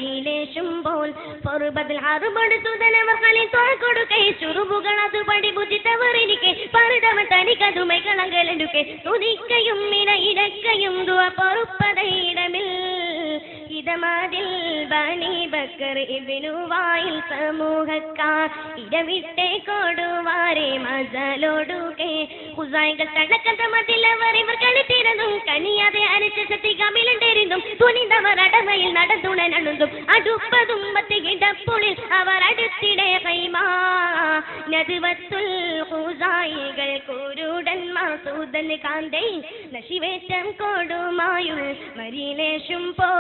മരിയിലേശുമ്പോൾ പൊറുബതിൽ അറുപട് സുതനവർ കളി തോൽക്കൊടുക്കൈ ചുറുബുകളതു പടി ബുദ്ധിത്തവറിനിക്കെ പറുതവൻ തനിക്കതുമൈകളങ്കലെടുക്കെ തുതിക്കയും ഇടക്കയും ദുവ പൊറുപ്പതയിടമിൽ ഇതമാതിൽ ബനി ബക്കർ ഇബ്നു വായിൽ സമൂഹക്കാർ ഇടവിട്ടേ കൊടുവാരെ മസലോടുകെ ഖുസൈകൾ തടക്കത്ത മതിലവർ ഇവർ കളിത്തിരുന്നും കനിയാതെ അരശക്തി കമിലുണ്ടിരുന്നും തുണിന്തവർ അടവയിൽ നടന്നുണനണുന്നും അടുപ്പതും മത്തികിടപ്പുള്ളിൽ അവർ അടുത്തിടെ കൈമാ നദുവത്തുൽ ഖുസൈകൾ കുരുടൻ മസൂദൻ കാന്തേ നശിവേറ്റം കൊടുമായുൾ മരിയിലേശും പോ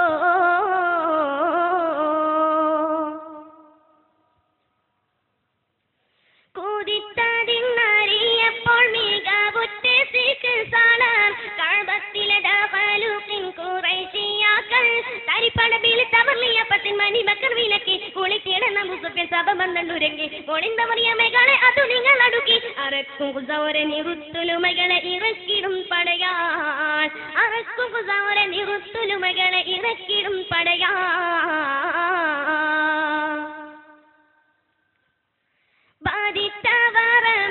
കൂതിത്തതിന്നറിയപ്പോൾ മികവുറ്റ സിഖ്സാളാൻ കഅബത്തിലെ ദഖലുഖിൻ ഖുറൈശിയാക്കൾ തരിപ്പടബിൽ തവർലിയപ്പത്തിൻ മണിബക്കർ വിലക്കി കുളിത്തിടന്ന മുസഫിൽ സഭ ബന്ധുരങ്ങി ഒളിന്തമറിയമകളെ അതു നിങ്ങൾ അടുക്കി അറക്കും കുസവരെ നിറുത്തുലുമകളെ ഇറക്കിടും പടയാൻ അറക്കും കുസവരെ നിറുത്തുലുമകളെ ഇറക്കിടും പടയാൻ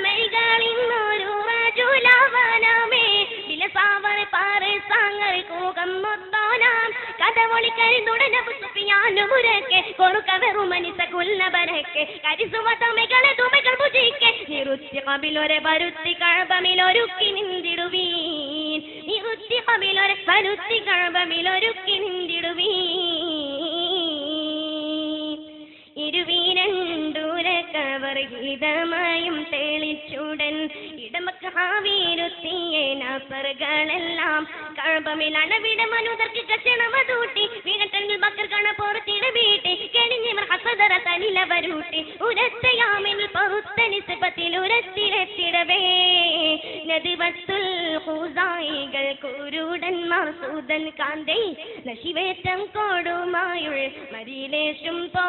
ബാധിത്തവറമൈകളിന്നൊരു റജുലവനമേ വിലസാവർ പാറ് സാങ്ങർ കൂകം മൊത്തോനാം കഥവൊളി കരിതുടനബു സുഫിയാനുമുരക്കെ കൊറുക്കവെറു മനിസ കുല്ലബരക്കെ കരിസുവതമൈകളെ തുമകൾ ഭുജിക്കെ നിറുത്തി കബിലൊരെ ബരുത്തി കഴബമിലൊരുക്കി നിന്തിടുവീൻ നിറുത്തി കബിലൊരെ ബരുത്തി കഴബമിലൊരുക്കി നിന്തിടുവീൻ ഇരുവീരണ്ടൂരക്കവർ ഗീതമായും തെളിച്ചുടൻ ഇടമക്ക് ഹാവീരുത്തിയെ നാസറുകളെല്ലാം കഴബമിൽ അണവിട മനുതർക്ക് കച്ചണമതൂട്ടി വീരട്ടങ്കിൽ ബക്കർ കണ പുറത്തിട വീട്ടി കെണിഞ്ഞവർ ഹസദറ തനിലവരൂട്ടി ഉരത്തയാമിൽ പൊറുത്ത നിസ്ബത്തിൽ ഉരത്തിലെത്തിടവേ നദിവത്തുൽ ഖുസൈകൾ കുരുടൻ മസൂദൻ കാന്തേ നശിവേറ്റം കൊടുമായുൾ മരിയിലേശും പോ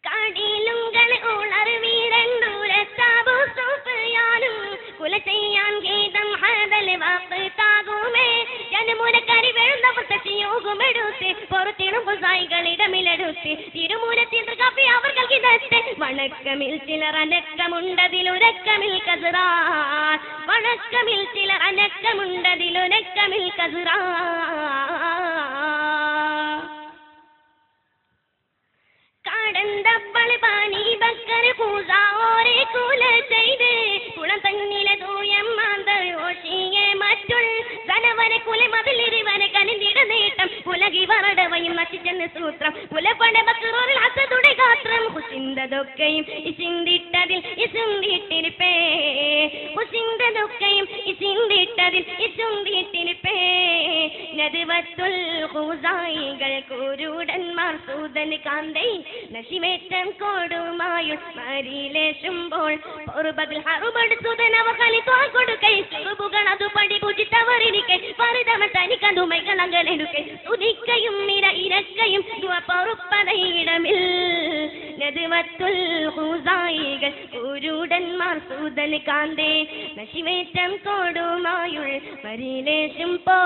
കടിലുങ്കൾ ഉണർവീരണ്ടൂരത്താബു സുഫിയാനും കുല ചെയ്യാൻ ഗീതം ഹദൽ വാഖ്താകുമേ ജനമുരക്കരി വെഴുന്നവർ തച്ചിയോഗുമെടുത്ത് പുറത്തിടും ഖുസൈകളിടമിലെടുത്ത് തിരുമൂലത്തിൽ കപ്പി അവർ കിതത്തെ വണക്കമിൽ ചിലർ അനക്കമുണ്ടതിലുരക്കമിൽ കസറാൻ വണക്കമിൽ ചിലർ അനക്കമുണ്ടതിലുരക്കമിൽ കസറാൻ കടന്തപ്പൾ പാനി ബക്കർ പൂസാവോരെ കുല ചെയ്ത് കുളം തന്നിലെ തൂയം മാന്തർ ഓശിയെ മറ്റുൾ ധനവരെ കുല മതിലിരുവനെ കനിന്തിട നേട്ടം പുലകി വറടവയും നശിച്ചെന്ന് സൂത്രം പുലപ്പട ബക്കറോറിൽ അസതുടെ ഗാത്രം ഹുസിന്തതൊക്കെയും ഇസിന്തിട്ടതിൽ ഇസുന്തിട്ടിരിപ്പേ ഹുസിന്തതൊക്കെയും ഇസിന്തിട്ടതിൽ ഇസുന്തിട്ടിരിപ്പേ നദിവത്തുൽ ഖുസൈകൾ കുരുടൻ മസൂദൻ കാന്തേ നശിവേറ്റം കൊടുമായുൾ മരിയിലേശുമ്പോൾ പൊറുബതിൽ ഹറുബട് സുതനവർ കളി തോൽക്കൊടുക്കൈ ചുറുബുകളതു പടി ബുദ്ധിത്തവറിനിക്കെ പറുതവൻ തനിക്കതുമൈകളങ്കലെടുക്കെ തുതിക്കയും ഇരക്കയും ദുവ പൊറുപ്പതയിടമിൽ നദിവത്തുൽ ഖുസൈകൾ കുരുടൻ മസൂദൻ കാന്തേ നശിവേറ്റം കൊടുമായുൾ മരിയിലേശും പോ